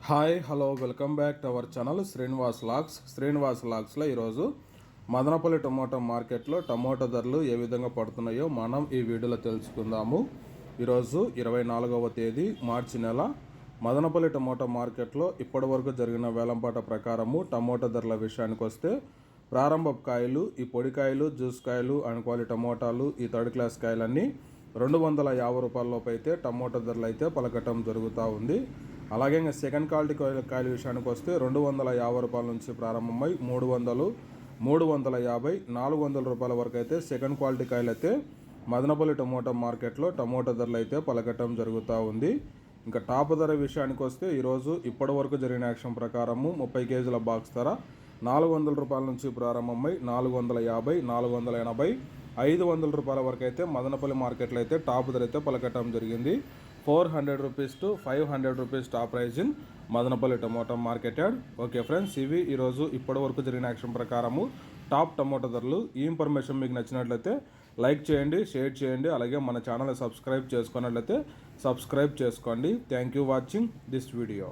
Hi hello welcome back to our channel Srinivas లాగ్స్లో ఈరోజు Madanapalle tomato మార్కెట్లో టమోటా ధరలు ఏ విధంగా పడుతున్నాయో మనం ఈ వీడియోలో తెలుసుకుందాము. ఈరోజు 24వ తేదీ మార్చి నెల మదనపల్లి టమోటా మార్కెట్లో ఇప్పటి వరకు జరిగిన వేలంపాట ప్రకారము టమోటా ధరల విషయానికి వస్తే ప్రారంభ కాయలు, ఈ పొడికాయలు, జ్యూస్ కాయలు అండ్ క్వాలిటీ టమోటాలు, ఈ థర్డ్ క్లాస్ కాయలన్నీ 250 రూపాయలలోపు అయితే టమోటా ధరలు అయితే పలకటం జరుగుతూ ఉంది. అలాగే ఇంకా సెకండ్ క్వాలిటీ కాయల విషయానికి వస్తే 250 రూపాయల నుంచి ప్రారంభమై 300, 350, 400 రూపాయల వరకు అయితే సెకండ్ క్వాలిటీ కాయలు అయితే మదనపల్లి టమోటా మార్కెట్లో టమోటా ధరలు అయితే పలకటం జరుగుతూ ఉంది. ఇంకా టాప్ ధర విషయానికి వస్తే ఈరోజు ఇప్పటి వరకు జరిగిన యాక్షన్ ప్రకారము 30 కేజీల బాక్స్ ధర 400 రూపాయల నుంచి ప్రారంభమై 450, 480, 500 రూపాయల వరకు అయితే మదనపల్లి మార్కెట్లో అయితే టాప్ ధర అయితే పలకటం జరిగింది. 400 rupees to 500 rupees top prize in Madanapalle tomato market yard. Okay friends, ఇవి ఈరోజు ఇప్పటి వరకు జరిగిన యాక్షన్ ప్రకారము టాప్ టమోటా ధరలు. ఈ ఇన్ఫర్మేషన్ మీకు నచ్చినట్లయితే లైక్ చేయండి, షేర్ చేయండి, అలాగే మన ఛానల్ సబ్స్క్రైబ్ చేసుకున్నట్లయితే సబ్స్క్రైబ్ చేసుకోండి. Thank you watching this video.